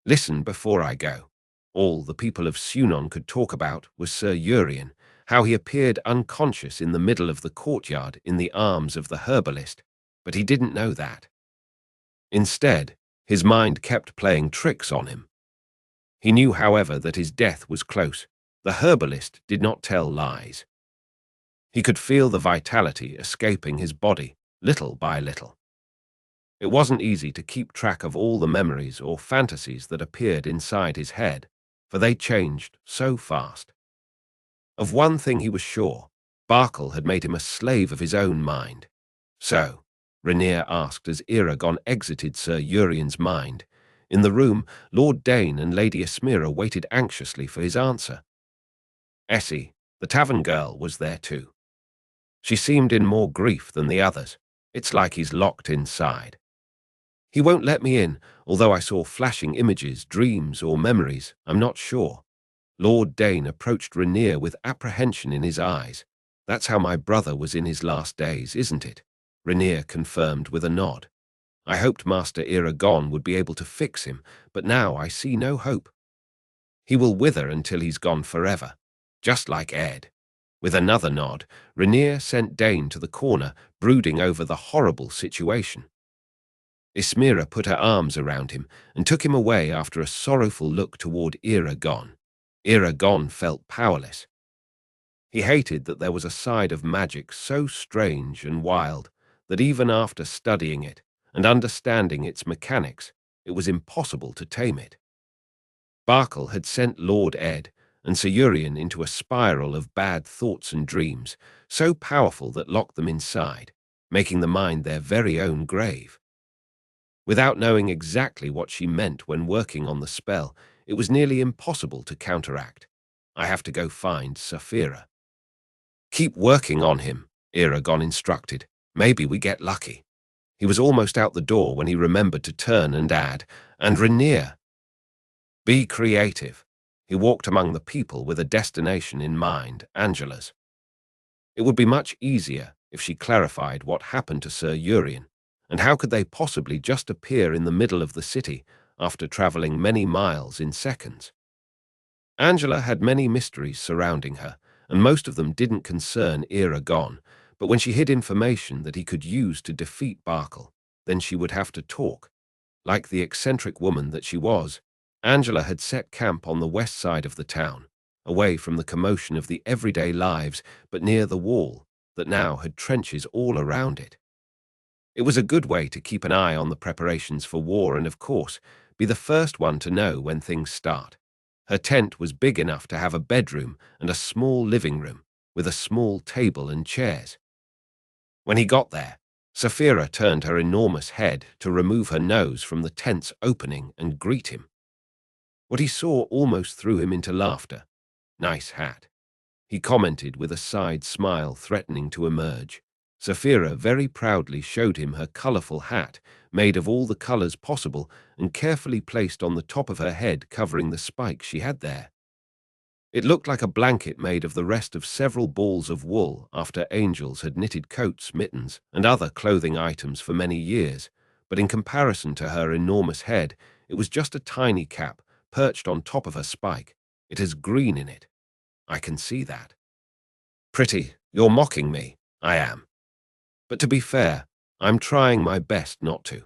Listen before I go. All the people of Sunon could talk about was Sir Urien, how he appeared unconscious in the middle of the courtyard in the arms of the herbalist, but he didn't know that. Instead, his mind kept playing tricks on him. He knew, however, that his death was close. The herbalist did not tell lies. He could feel the vitality escaping his body, little by little. It wasn't easy to keep track of all the memories or fantasies that appeared inside his head, for they changed so fast. Of one thing he was sure, Barkle had made him a slave of his own mind. So, Rainier asked as Eragon exited Sir Urien's mind. In the room, Lord Dane and Lady Esmira waited anxiously for his answer. Essie, the tavern girl, was there too. She seemed in more grief than the others. It's like he's locked inside. He won't let me in, although I saw flashing images, dreams, or memories. I'm not sure. Lord Dane approached Rainier with apprehension in his eyes. That's how my brother was in his last days, isn't it? Rainier confirmed with a nod. I hoped Master Eragon would be able to fix him, but now I see no hope. He will wither until he's gone forever, just like Ed. With another nod, Rainier sent Dane to the corner, brooding over the horrible situation. Ismira put her arms around him and took him away after a sorrowful look toward Eragon. Eragon felt powerless. He hated that there was a side of magic so strange and wild that even after studying it and understanding its mechanics, it was impossible to tame it. Barkle had sent Lord Ed and Sir Urien into a spiral of bad thoughts and dreams, so powerful that locked them inside, making the mind their very own grave. Without knowing exactly what she meant when working on the spell, it was nearly impossible to counteract. I have to go find Saphira. Keep working on him, Eragon instructed. Maybe we get lucky. He was almost out the door when he remembered to turn and add, and Rainier. Be creative. He walked among the people with a destination in mind, Angela's. It would be much easier if she clarified what happened to Sir Urien, and how could they possibly just appear in the middle of the city after traveling many miles in seconds? Angela had many mysteries surrounding her, and most of them didn't concern Eragon, but when she hid information that he could use to defeat Barkle, then she would have to talk. Like the eccentric woman that she was, Angela had set camp on the west side of the town, away from the commotion of the everyday lives, but near the wall that now had trenches all around it. It was a good way to keep an eye on the preparations for war and, of course, be the first one to know when things start. Her tent was big enough to have a bedroom and a small living room, with a small table and chairs. When he got there, Saphira turned her enormous head to remove her nose from the tent's opening and greet him. What he saw almost threw him into laughter. Nice hat, he commented with a side smile threatening to emerge. Saphira very proudly showed him her colourful hat, made of all the colours possible and carefully placed on the top of her head, covering the spike she had there. It looked like a blanket made of the rest of several balls of wool after angels had knitted coats, mittens, and other clothing items for many years, but in comparison to her enormous head, it was just a tiny cap perched on top of her spike. It has green in it. I can see that. Pretty, you're mocking me. I am. But to be fair, I'm trying my best not to.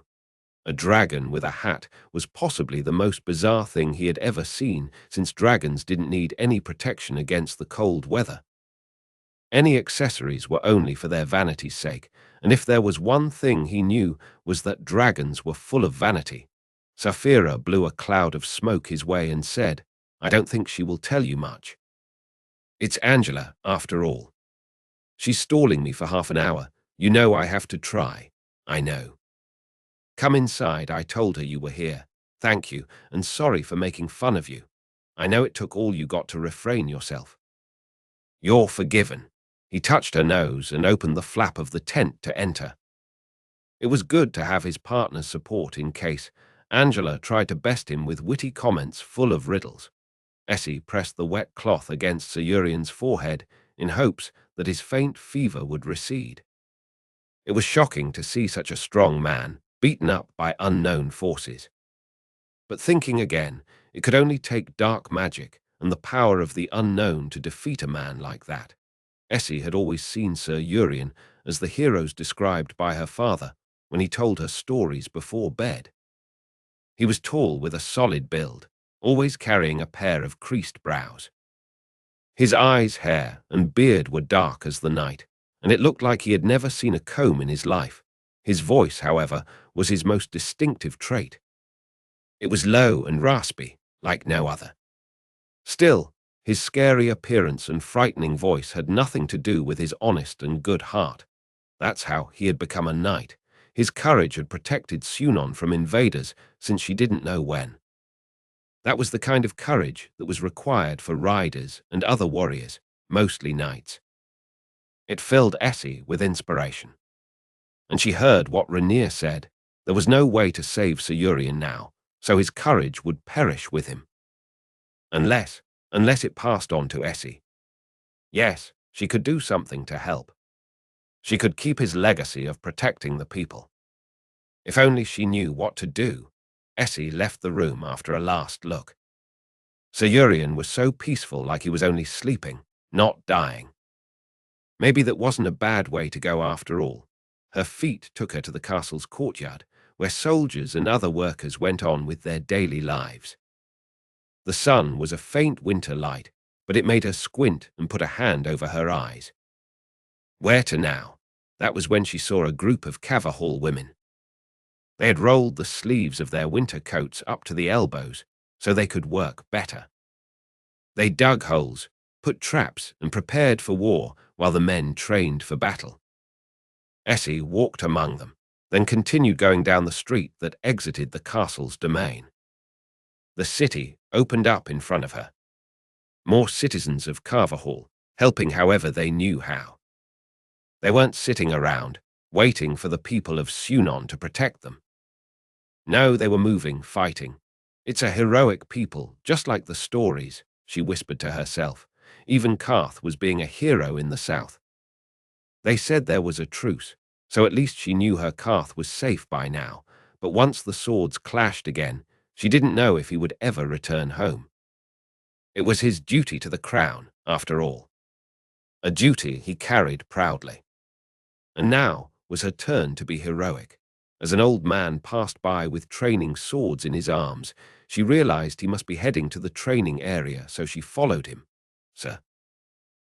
A dragon with a hat was possibly the most bizarre thing he had ever seen, since dragons didn't need any protection against the cold weather. Any accessories were only for their vanity's sake, and if there was one thing he knew was that dragons were full of vanity. Saphira blew a cloud of smoke his way and said, I don't think she will tell you much. It's Angela, after all. She's stalling me for half an hour. You know I have to try. I know. Come inside, I told her you were here. Thank you, and sorry for making fun of you. I know it took all you got to refrain yourself. You're forgiven. He touched her nose and opened the flap of the tent to enter. It was good to have his partner's support in case Angela tried to best him with witty comments full of riddles. Essie pressed the wet cloth against Sir Urien's forehead in hopes that his faint fever would recede. It was shocking to see such a strong man beaten up by unknown forces. But thinking again, it could only take dark magic and the power of the unknown to defeat a man like that. Essie had always seen Sir Urien as the heroes described by her father when he told her stories before bed. He was tall with a solid build, always carrying a pair of creased brows. His eyes, hair, and beard were dark as the night, and it looked like he had never seen a comb in his life. His voice, however, was his most distinctive trait. It was low and raspy, like no other. Still, his scary appearance and frightening voice had nothing to do with his honest and good heart. That's how he had become a knight. His courage had protected Sunon from invaders since she didn't know when. That was the kind of courage that was required for riders and other warriors, mostly knights. It filled Essie with inspiration. And she heard what Rainier said. There was no way to save Sir Urien now, so his courage would perish with him. Unless it passed on to Essie. Yes, she could do something to help. She could keep his legacy of protecting the people. If only she knew what to do. Essie left the room after a last look. Sir Urien was so peaceful, like he was only sleeping, not dying. Maybe that wasn't a bad way to go after all. Her feet took her to the castle's courtyard, where soldiers and other workers went on with their daily lives. The sun was a faint winter light, but it made her squint and put a hand over her eyes. Where to now? That was when she saw a group of Cavahall women. They had rolled the sleeves of their winter coats up to the elbows so they could work better. They dug holes, put traps, and prepared for war while the men trained for battle. Essie walked among them, then continued going down the street that exited the castle's domain. The city opened up in front of her. More citizens of Carverhall, helping however they knew how. They weren't sitting around, waiting for the people of Sunon to protect them. No, they were moving, fighting. It's a heroic people, just like the stories, she whispered to herself. Even Karth was being a hero in the south. They said there was a truce, so at least she knew her Karth was safe by now, but once the swords clashed again, she didn't know if he would ever return home. It was his duty to the crown, after all. A duty he carried proudly. And now was her turn to be heroic. As an old man passed by with training swords in his arms, she realized he must be heading to the training area, so she followed him.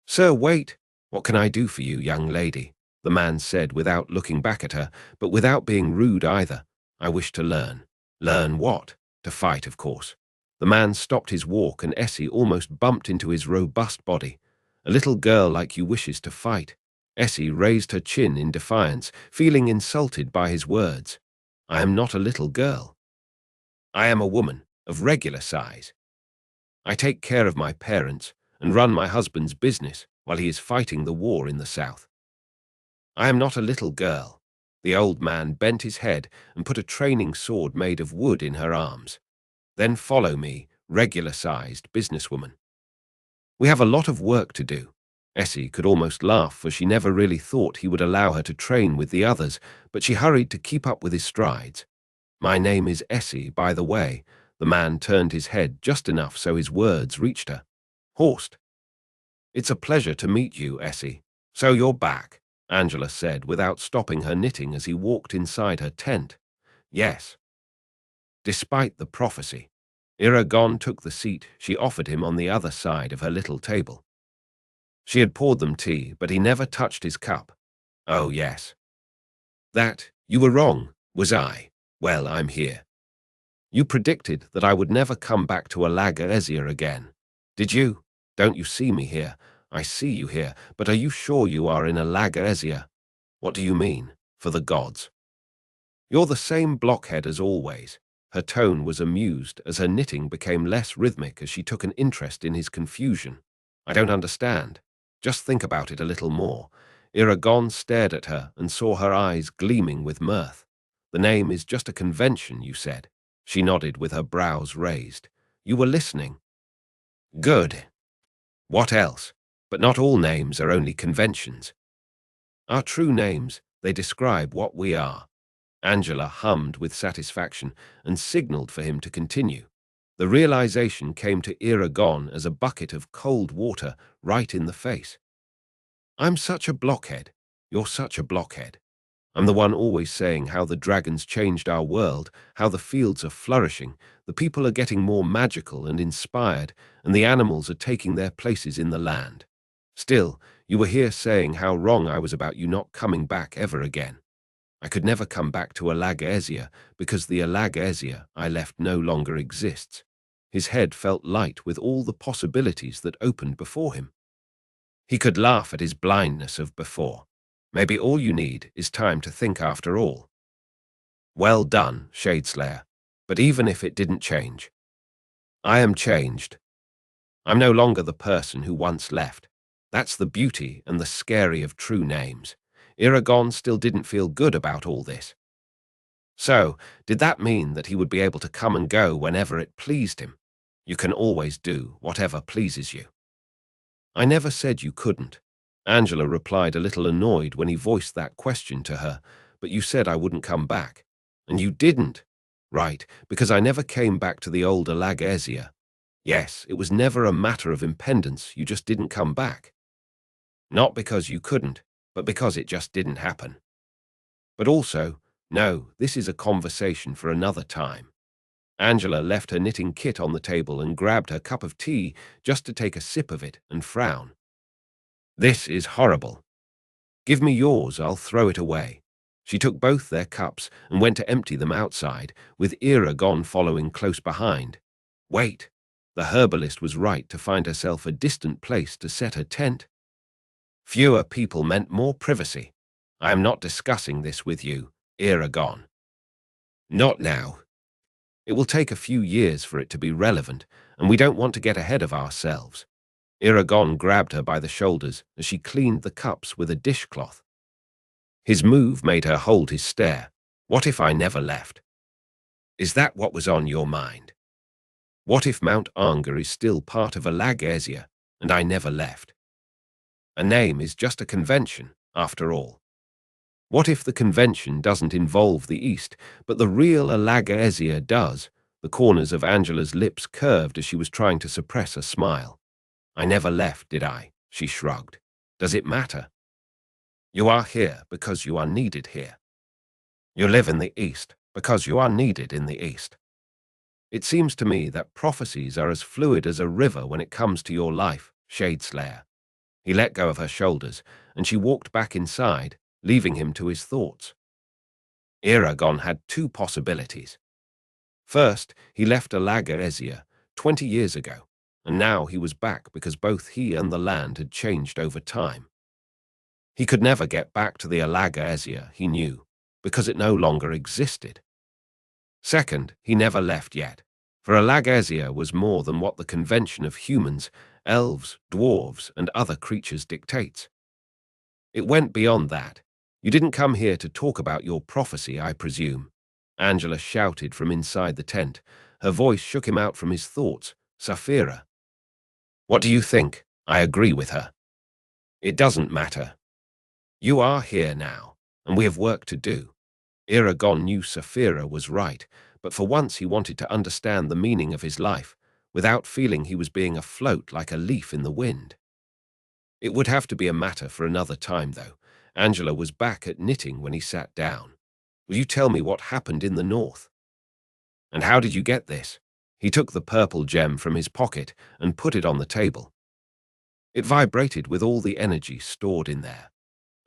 Sir, wait. What can I do for you, young lady? The man said without looking back at her, but without being rude either. I wish to learn. Learn what? To fight, of course. The man stopped his walk and Essie almost bumped into his robust body. A little girl like you wishes to fight. Essie raised her chin in defiance, feeling insulted by his words. I am not a little girl. I am a woman of regular size. I take care of my parents and run my husband's business while he is fighting the war in the south. I am not a little girl. The old man bent his head and put a training sword made of wood in her arms. Then follow me, regular-sized businesswoman. We have a lot of work to do. Essie could almost laugh, for she never really thought he would allow her to train with the others, but she hurried to keep up with his strides. My name is Essie, by the way. The man turned his head just enough so his words reached her. Horst. It's a pleasure to meet you, Essie. So you're back, Angela said without stopping her knitting as he walked inside her tent. Yes. Despite the prophecy, Eragon took the seat she offered him on the other side of her little table. She had poured them tea, but he never touched his cup. Oh, yes. That, you were wrong, was I. Well, I'm here. You predicted that I would never come back to Alagaezia again. Did you? Don't you see me here? I see you here, but are you sure you are in Alagaezia? What do you mean? For the gods. You're the same blockhead as always. Her tone was amused as her knitting became less rhythmic as she took an interest in his confusion. I don't understand. Just think about it a little more. Eragon stared at her and saw her eyes gleaming with mirth. The name is just a convention, you said. She nodded with her brows raised. You were listening. Good. What else? But not all names are only conventions. Our true names, they describe what we are. Angela hummed with satisfaction and signaled for him to continue. The realization came to Eragon as a bucket of cold water right in the face. I'm such a blockhead. You're such a blockhead. I'm the one always saying how the dragons changed our world, how the fields are flourishing, the people are getting more magical and inspired, and the animals are taking their places in the land. Still, you were here saying how wrong I was about you not coming back ever again. I could never come back to Alagaesia because the Alagaesia I left no longer exists. His head felt light with all the possibilities that opened before him. He could laugh at his blindness of before. Maybe all you need is time to think after all. Well done, Shadeslayer. But even if it didn't change, I am changed. I'm no longer the person who once left. That's the beauty and the scary of true names. Eragon still didn't feel good about all this. So, did that mean that he would be able to come and go whenever it pleased him? You can always do whatever pleases you. I never said you couldn't. Angela replied a little annoyed when he voiced that question to her, but you said I wouldn't come back. And you didn't. Right, because I never came back to the old Alagaesia. Yes, it was never a matter of impendence, you just didn't come back. Not because you couldn't, but because it just didn't happen. But also, no, this is a conversation for another time. Angela left her knitting kit on the table and grabbed her cup of tea just to take a sip of it and frown. This is horrible. Give me yours, I'll throw it away. She took both their cups and went to empty them outside, with Eragon following close behind. Wait, the herbalist was right to find herself a distant place to set her tent. Fewer people meant more privacy. I am not discussing this with you, Eragon. Not now. It will take a few years for it to be relevant, and we don't want to get ahead of ourselves. Eragon grabbed her by the shoulders as she cleaned the cups with a dishcloth. His move made her hold his stare. What if I never left? Is that what was on your mind? What if Mount Anga is still part of Alagaesia and I never left? A name is just a convention, after all. What if the convention doesn't involve the East, but the real Alagaesia does? The corners of Angela's lips curved as she was trying to suppress a smile. I never left, did I? She shrugged. Does it matter? You are here because you are needed here. You live in the East because you are needed in the East. It seems to me that prophecies are as fluid as a river when it comes to your life, Shadeslayer. He let go of her shoulders, and she walked back inside, leaving him to his thoughts. Eragon had two possibilities. First, he left Alagaesia 20 years ago, and now he was back because both he and the land had changed over time. He could never get back to the Alagaesia, he knew, because it no longer existed. Second, he never left yet, for Alagaesia was more than what the convention of humans, elves, dwarves, and other creatures dictates. It went beyond that. You didn't come here to talk about your prophecy, I presume. Angela shouted from inside the tent. Her voice shook him out from his thoughts. Saphira. What do you think? I agree with her. It doesn't matter. You are here now, and we have work to do. Eragon knew Saphira was right, but for once he wanted to understand the meaning of his life, without feeling he was being afloat like a leaf in the wind. It would have to be a matter for another time, though. Angela was back at knitting when he sat down. Will you tell me what happened in the north? And how did you get this? He took the purple gem from his pocket and put it on the table. It vibrated with all the energy stored in there.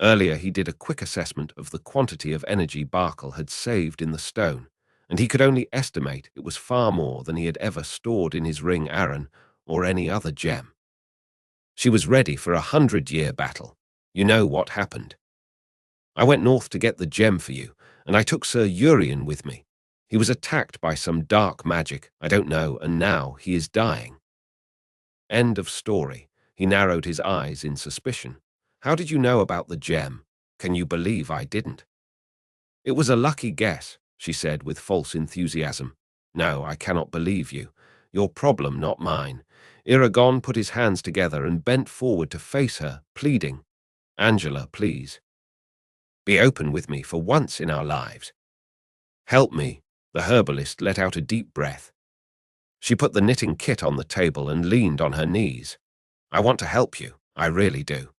Earlier he did a quick assessment of the quantity of energy Barkle had saved in the stone, and he could only estimate it was far more than he had ever stored in his ring Aran or any other gem. She was ready for 100-year battle. You know what happened. I went north to get the gem for you, and I took Sir Urien with me. He was attacked by some dark magic, I don't know, and now he is dying. End of story. He narrowed his eyes in suspicion. How did you know about the gem? Can you believe I didn't? It was a lucky guess, she said with false enthusiasm. No, I cannot believe you. Your problem, not mine. Eragon put his hands together and bent forward to face her, pleading. Angela, please. Be open with me for once in our lives. Help me. The herbalist let out a deep breath. She put the knitting kit on the table and leaned on her knees. I want to help you. I really do.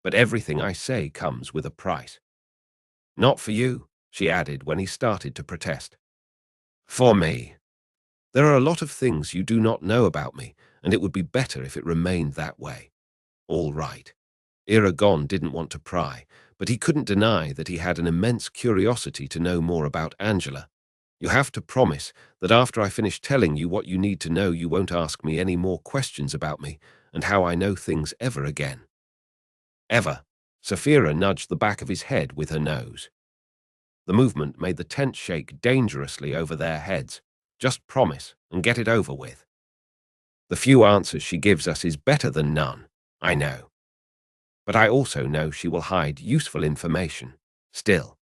But everything I say comes with a price. Not for you, she added when he started to protest. For me. There are a lot of things you do not know about me, and it would be better if it remained that way. All right. Eragon didn't want to pry, but he couldn't deny that he had an immense curiosity to know more about Angela. You have to promise that after I finish telling you what you need to know, you won't ask me any more questions about me and how I know things ever again. Ever. Saphira nudged the back of his head with her nose. The movement made the tent shake dangerously over their heads. Just promise and get it over with. The few answers she gives us is better than none, I know. But I also know she will hide useful information. Still.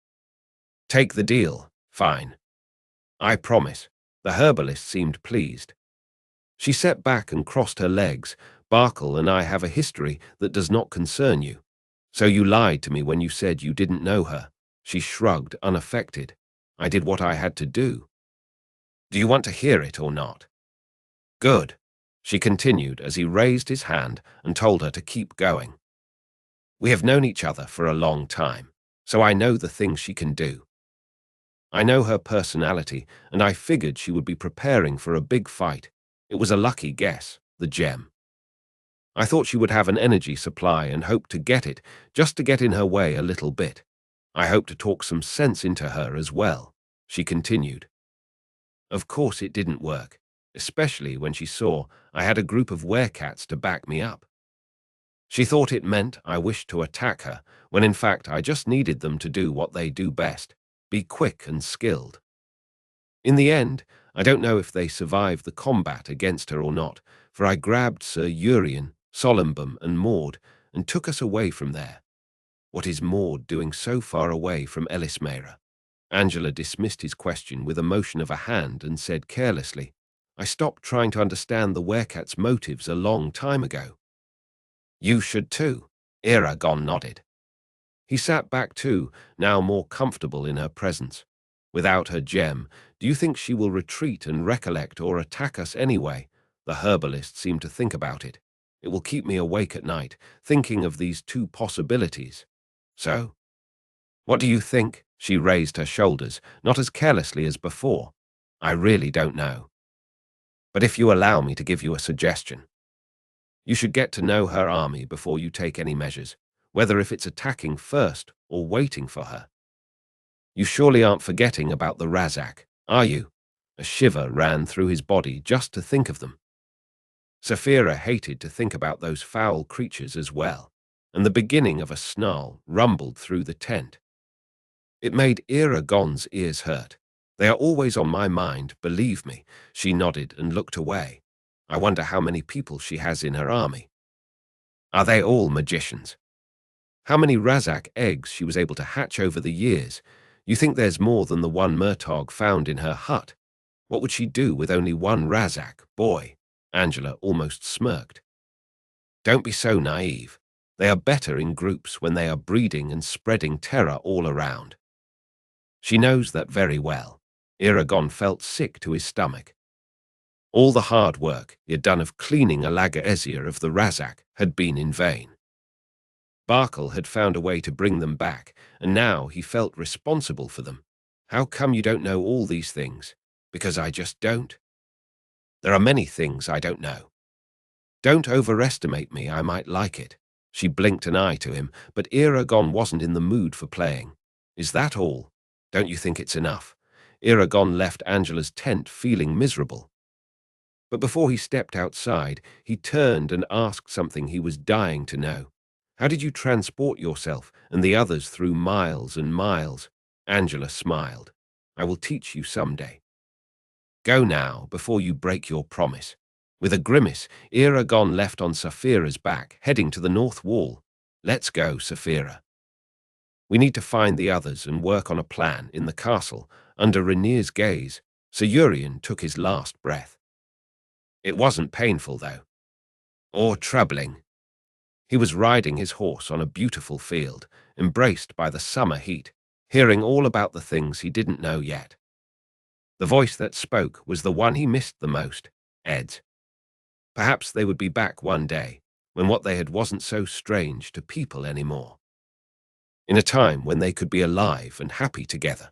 Take the deal. Fine. I promise. The herbalist seemed pleased. She sat back and crossed her legs. Barkle and I have a history that does not concern you. So you lied to me when you said you didn't know her. She shrugged, unaffected. I did what I had to do. Do you want to hear it or not? Good, she continued as he raised his hand and told her to keep going. We have known each other for a long time, so I know the things she can do. I know her personality, and I figured she would be preparing for a big fight. It was a lucky guess, the gem. I thought she would have an energy supply and hoped to get it, just to get in her way a little bit. I hope to talk some sense into her as well, she continued. Of course it didn't work, especially when she saw I had a group of werecats to back me up. She thought it meant I wished to attack her, when in fact I just needed them to do what they do best, be quick and skilled. In the end, I don't know if they survived the combat against her or not, for I grabbed Sir Urien, Solimbum, and Maud and took us away from there. What is Maud doing so far away from Elismera? Angela dismissed his question with a motion of a hand and said carelessly, I stopped trying to understand the werecat's motives a long time ago. You should too. Eragon nodded. He sat back too, now more comfortable in her presence. Without her gem, do you think she will retreat and recollect or attack us anyway? The herbalist seemed to think about it. It will keep me awake at night, thinking of these two possibilities. So? What do you think? She raised her shoulders, not as carelessly as before. I really don't know. But if you allow me to give you a suggestion, you should get to know her army before you take any measures, whether if it's attacking first or waiting for her. You surely aren't forgetting about the Razak, are you? A shiver ran through his body just to think of them. Saphira hated to think about those foul creatures as well, and the beginning of a snarl rumbled through the tent. It made Eragon's ears hurt. They are always on my mind, believe me. She nodded and looked away. I wonder how many people she has in her army. Are they all magicians? How many Razak eggs she was able to hatch over the years? You think there's more than the one Murtagh found in her hut? What would she do with only one Razak boy? Angela almost smirked. Don't be so naive. They are better in groups when they are breeding and spreading terror all around. She knows that very well. Eragon felt sick to his stomach. All the hard work he had done of cleaning Alagaezia of the Razak had been in vain. Barkle had found a way to bring them back, and now he felt responsible for them. How come you don't know all these things? Because I just don't. There are many things I don't know. Don't overestimate me, I might like it. She blinked an eye to him, but Eragon wasn't in the mood for playing. Is that all? Don't you think it's enough? Eragon left Angela's tent feeling miserable. But before he stepped outside, he turned and asked something he was dying to know. How did you transport yourself and the others through miles and miles? Angela smiled. I will teach you someday. Go now, before you break your promise. With a grimace, Eragon left on Saphira's back, heading to the north wall. Let's go, Saphira. We need to find the others and work on a plan in the castle. Under Rainier's gaze, Sir Urien took his last breath. It wasn't painful, though. Or troubling. He was riding his horse on a beautiful field, embraced by the summer heat. hearing all about the things he didn't know yet. The voice that spoke was the one he missed the most, Ed's. Perhaps they would be back one day, when what they had wasn't so strange to people anymore. In a time when they could be alive and happy together.